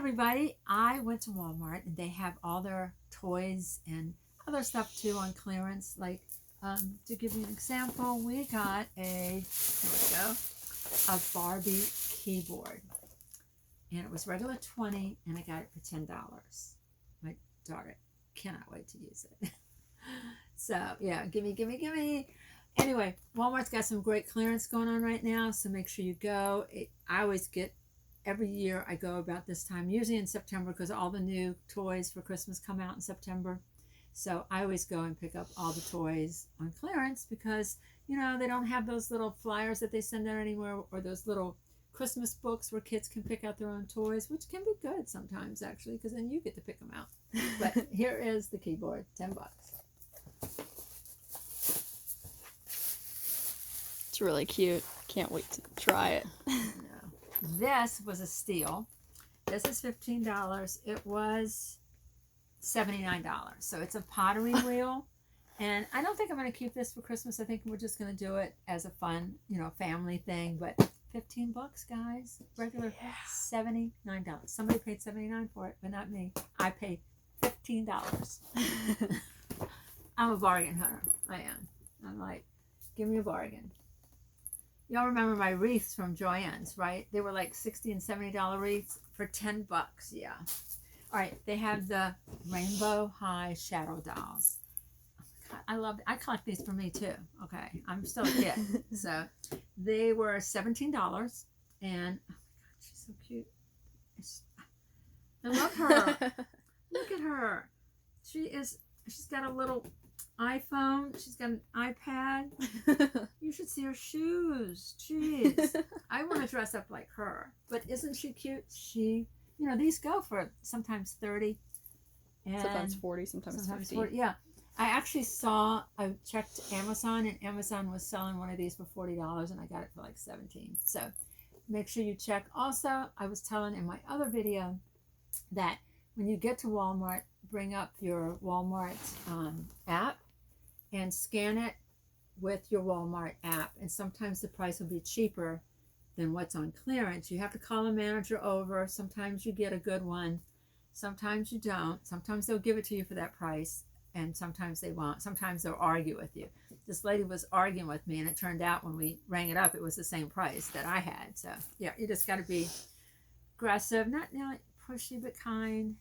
everybody, I went to Walmart and they have all their toys and other stuff too on clearance. Like, to give you an example, we got a Barbie keyboard, and it was regular $20, and I got it for $10. My daughter cannot wait to use it. So yeah, gimme. Anyway, Walmart's got some great clearance going on right now, so make sure you go. I always get, every year I go about this time, usually in September, because all the new toys for Christmas come out in September. So I always go and pick up all the toys on clearance because, you know, they don't have those little flyers that they send out anywhere, or those little Christmas books where kids can pick out their own toys, which can be good sometimes actually, because then you get to pick them out. But here is the keyboard, $10. It's really cute. Can't wait to try it. No. This was a steal. This is $15. It was $79. So it's a pottery wheel. And I don't think I'm going to keep this for Christmas. I think we're just going to do it as a fun, family thing. But $15, guys. Regular $79. Somebody paid $79 for it, but not me. I paid $15. I'm a bargain hunter. I am. I'm like, give me a bargain. Y'all remember my wreaths from Joann's, right? They were like $60 and $70 wreaths for $10. Yeah. All right. They have the Rainbow High Shadow Dolls. Oh my God, I love it. I collect these for me too. Okay. I'm still a kid. So they were $17. And oh my God, she's so cute. I love her. Look at her. She's got a little iPhone. She's got an iPad. You should see her shoes. Jeez. I want to dress up like her. But isn't she cute? These go for sometimes 30 and sometimes 40, sometimes 50. 40. Yeah. I checked Amazon, and Amazon was selling one of these for $40, and I got it for like 17. So make sure you check. Also, I was telling in my other video that when you get to Walmart, bring up your Walmart app and scan it with your Walmart app, and sometimes the price will be cheaper than what's on clearance. You have to call a manager over. Sometimes you get a good one, sometimes you don't. Sometimes they'll give it to you for that price, and sometimes they won't. Sometimes they'll argue with you. This lady was arguing with me, and it turned out when we rang it up, it was the same price that I had. So yeah, you just got to be aggressive, not pushy, but kind.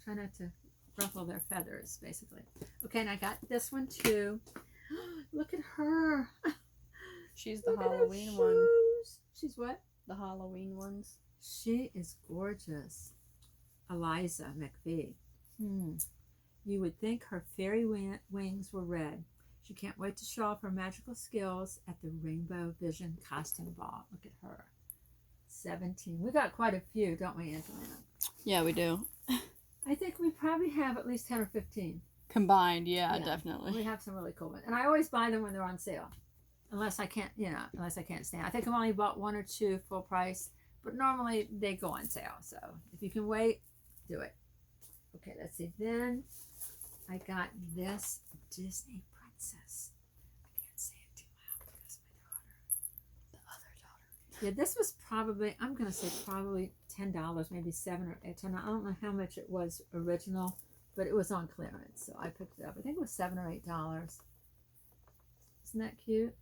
Try not to ruffle their feathers, basically. Okay, and I got this one too. Look at her. She's the Halloween one. She's what? The Halloween ones. She is gorgeous. Eliza McVie. You would think her fairy wings were red. She can't wait to show off her magical skills at the Rainbow Vision Costume Ball. Look at her. 17. We got quite a few, don't we, Angelina? Yeah, we do. I think we probably have at least 10 or 15. Combined, yeah, definitely. We have some really cool ones. And I always buy them when they're on sale. Unless I can't stand. I think I've only bought one or two full price, but normally they go on sale. So if you can wait, do it. Okay, let's see. Then I got this Disney princess. I can't say it too loud because my daughter. The other daughter. Yeah, this was probably, I'm going to say probably $10, maybe $7 or $8. I don't know how much it was original, but it was on clearance. So I picked it up. I think it was $7 or $8. Isn't that cute?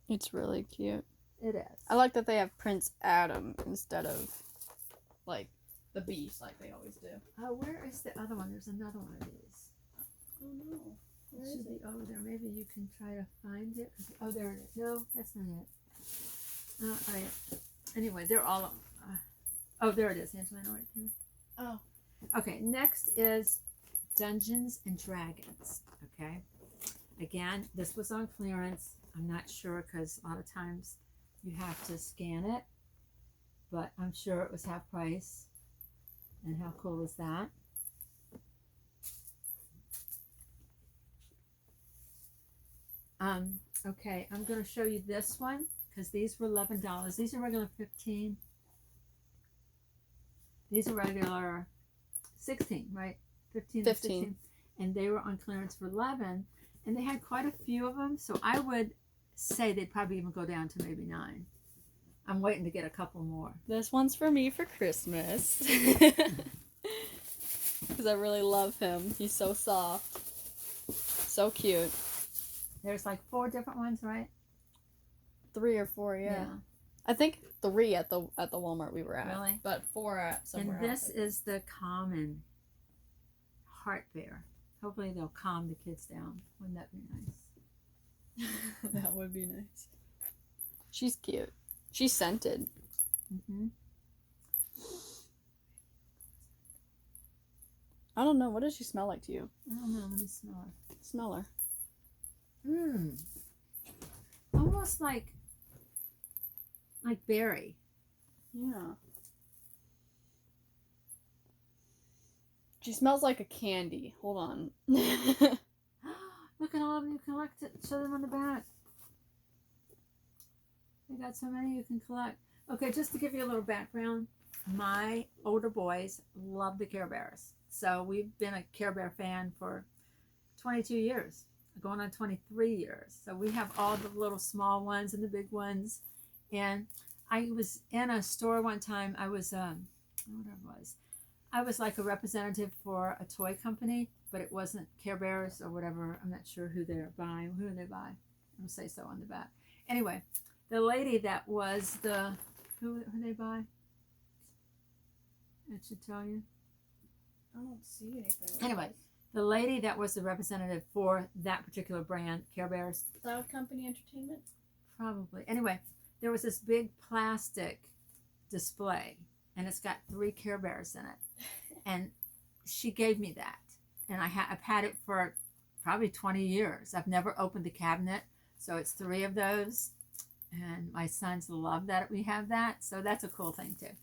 It's really cute. It is. I like that they have Prince Adam instead of like the Beast like they always do. Oh, where is the other one? There's another one of these. Oh no. It should be over there. Maybe you can try to find it. Oh, there it is. No, that's not it. All right. Anyway, they're all. Oh, there it is, Angelina, right there. Oh. Okay, next is Dungeons and Dragons. Okay. Again, this was on clearance. I'm not sure because a lot of times you have to scan it, but I'm sure it was half price. And how cool is that? Okay, I'm going to show you this one because these were $11. These are regular $15. These are regular $16, right? 15. 16. And they were on clearance for $11. And they had quite a few of them, so I would say they'd probably even go down to maybe $9. I'm waiting to get a couple more. This one's for me for Christmas. Because I really love him. He's so soft. So cute. There's like 4 different ones, right? 3 or 4, yeah. I think 3 at the Walmart we were at. Really? But 4 at somewhere And this else. is the common heart bear. Hopefully they'll calm the kids down. Wouldn't that be nice? That would be nice. She's cute. She's scented. Mm-hmm. I don't know. What does she smell like to you? I don't know. Let me smell her. Smell her. Almost like berry. Yeah. She smells like a candy. Hold on. Look at all of them you collected. Show them on the back. They got so many you can collect. Okay, just to give you a little background, my older boys love the Care Bears. So we've been a Care Bear fan for 22 years, going on 23 years. So we have all the little small ones and the big ones. And I was in a store one time. I was, I was like a representative for a toy company, but it wasn't Care Bears or whatever. I'm not sure who they're buying. Who are they by? I'll say so on the back. Anyway, the lady that was the, who they by? It should tell you. I don't see anything. Anyway, the lady that was the representative for that particular brand, Care Bears. Cloud Company Entertainment? Probably. Anyway, there was this big plastic display, and it's got 3 Care Bears in it. And she gave me that. And I've had it for probably 20 years. I've never opened the cabinet, so it's 3 of those. And my sons love that we have that, so that's a cool thing too.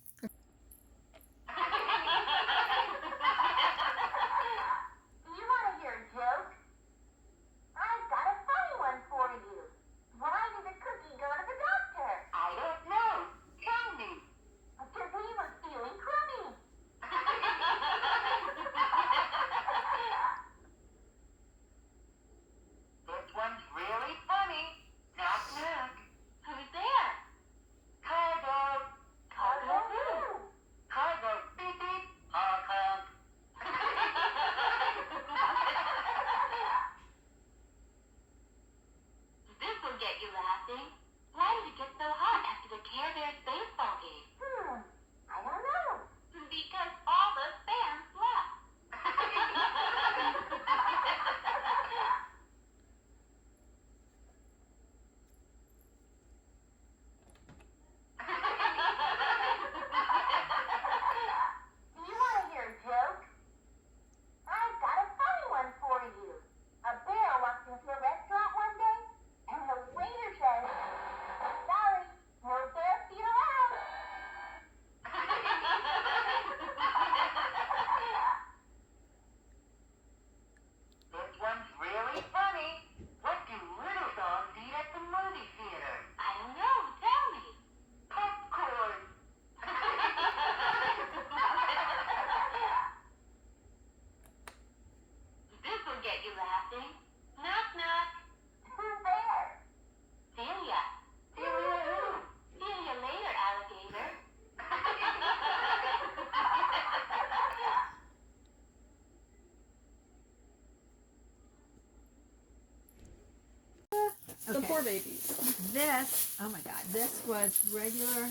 The poor babies. This, oh my God, this was regular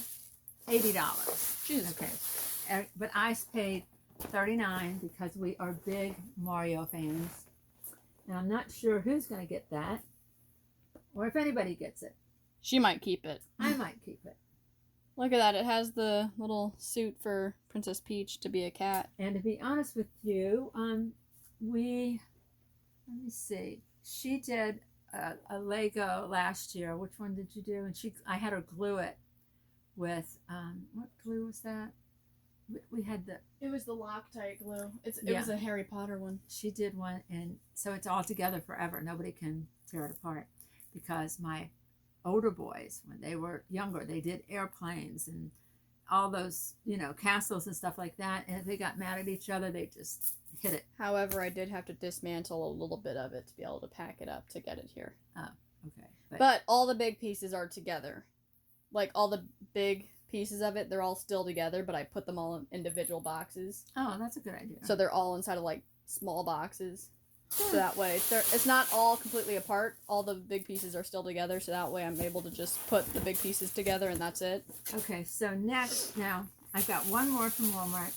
$80. Jesus Okay. Christ. But I paid $39 because we are big Mario fans. And I'm not sure who's going to get that or if anybody gets it. She might keep it. I might keep it. Look at that. It has the little suit for Princess Peach to be a cat. And to be honest with you, let me see. She did a Lego last year. Which one did you do? And I had her glue it with, what glue was that? We had It was the Loctite glue. It Yeah. was a Harry Potter one. she did one, and so it's all together forever. Nobody can tear it apart because my older boys, when they were younger, they did airplanes and all those, castles and stuff like that. And if they got mad at each other, they just hit it. However, I did have to dismantle a little bit of it to be able to pack it up to get it here. Okay. But all the big pieces are together. like all the big pieces of it, they're all still together, but I put them all in individual boxes. Oh, that's a good idea. So they're all inside of like small boxes. So that way it's not all completely apart. All the big pieces are still together. So that way I'm able to just put the big pieces together and that's it. Okay, so next, now I've got one more from Walmart.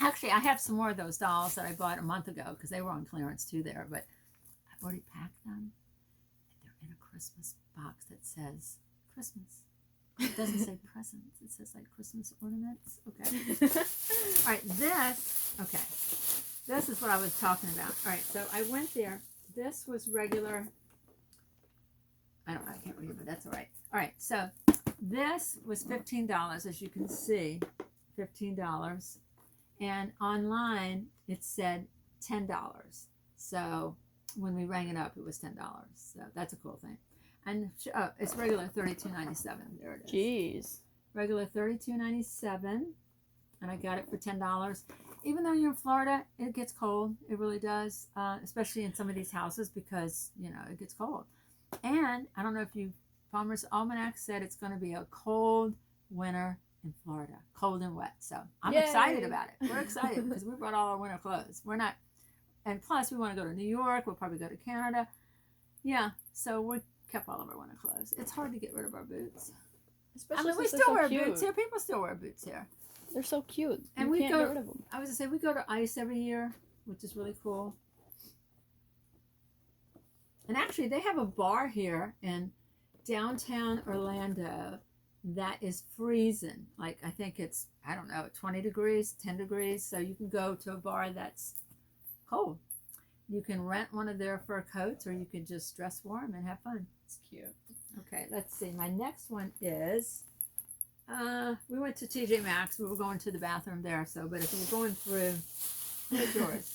Actually, I have some more of those dolls that I bought a month ago because they were on clearance too there, but I've already packed them. They're in a Christmas box that says Christmas. It doesn't say presents. It says like Christmas ornaments. Okay. All right, this is what I was talking about. All right, so I went there. This was regular. I don't know. I can't read it, but that's all right. All right, so this was $15, as you can see, $15. And online, it said $10. So when we rang it up, it was $10. So that's a cool thing. And it's regular $32.97. There it is. Jeez. Regular $32.97, and I got it for $10. Even though you're in Florida, it gets cold. It really does, especially in some of these houses because it gets cold. And I don't know if Farmer's Almanac said it's going to be a cold winter in Florida, cold and wet. So I'm excited about it. We're excited because we brought all our winter clothes. We're not, and plus we want to go to New York. We'll probably go to Canada. Yeah, so we kept all of our winter clothes. It's hard to get rid of our boots. Especially we still wear boots here. People still wear boots here. They're so cute. And we can't get rid of them. I was gonna say we go to Ice every year, which is really cool. And actually, they have a bar here in downtown Orlando that is freezing. Like I think it's 20 degrees, 10 degrees. So you can go to a bar that's cold. You can rent one of their fur coats, or you can just dress warm and have fun. It's cute. Okay, let's see. My next one is, we went to TJ Maxx. We were going to the bathroom there. So, but if you're going through, where's yours?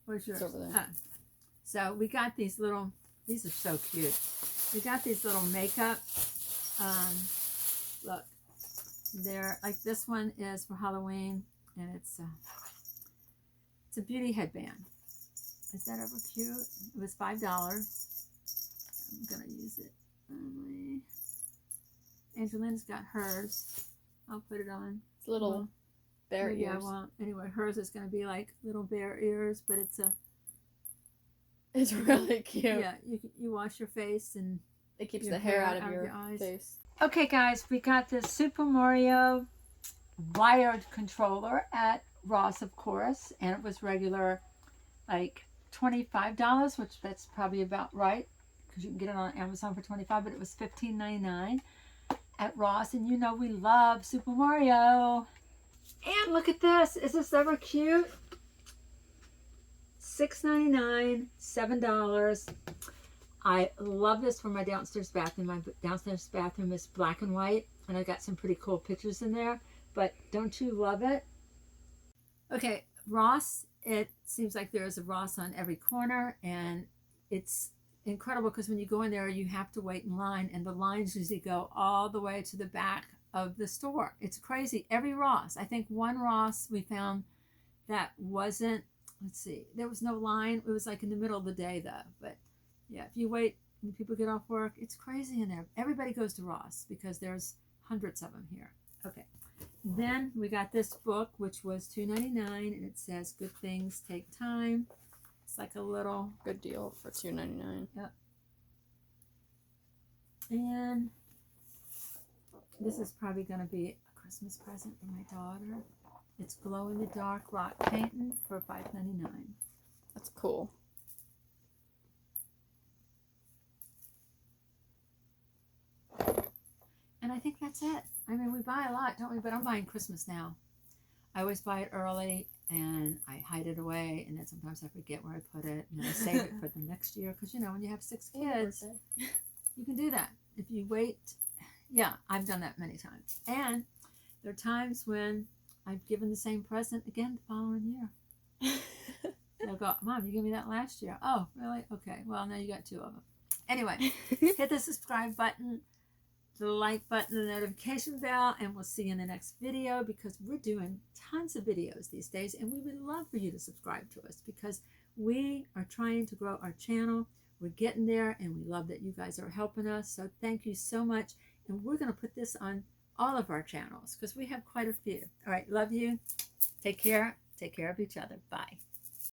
Where's yours? It's over there. So we got these little, these are so cute. We got these little makeup, look, they're like, this one is for Halloween, and it's a beauty headband. Is that ever cute? It was $5. I'm gonna use it. Angelina's got hers. I'll put it on. It's little bear maybe ears. I won't. Anyway, hers is gonna be like little bear ears, but It's really cute. Yeah, you wash your face and it keeps the hair out of your eyes. face. Okay, guys, we got this Super Mario wired controller at Ross, of course, and it was regular like $25, which that's probably about right because you can get it on Amazon for $25, but it was $15.99 at Ross, and we love Super Mario. And look at this. Is this ever cute? $6.99, $7. I love this for my downstairs bathroom. My downstairs bathroom is black and white, and I got some pretty cool pictures in there. But don't you love it? Okay, Ross, it seems like there is a Ross on every corner, and it's incredible because when you go in there, you have to wait in line, and the lines usually go all the way to the back of the store. It's crazy. Every Ross. I think one Ross we found that wasn't, let's see, there was no line. It was like in the middle of the day, though. But yeah, if you wait when people get off work, it's crazy in there. Everybody goes to Ross because there's hundreds of them here. Okay. Then we got this book, which was $2.99, and it says Good Things Take Time. It's like a little... Good deal for $2.99. Yep. And this is probably going to be a Christmas present for my daughter. It's glow-in-the-dark rock painting for $5.99. That's cool. And I think that's it. I mean, we buy a lot, don't we? But I'm buying Christmas now. I always buy it early, and I hide it away, and then sometimes I forget where I put it, and then I save it for the next year. Because, when you have 6 kids, you can do that. If you wait, yeah, I've done that many times. And there are times when I've given the same present again the following year. They'll go, Mom, you gave me that last year. Oh, really? Okay. Well, now you got 2 of them. Anyway, hit the subscribe button, the like button, the notification bell, and we'll see you in the next video because we're doing tons of videos these days, and we would love for you to subscribe to us because we are trying to grow our channel. We're getting there, and we love that you guys are helping us. So thank you so much. And we're going to put this on all of our channels because we have quite a few. All right, love you. Take care. Take care of each other. Bye.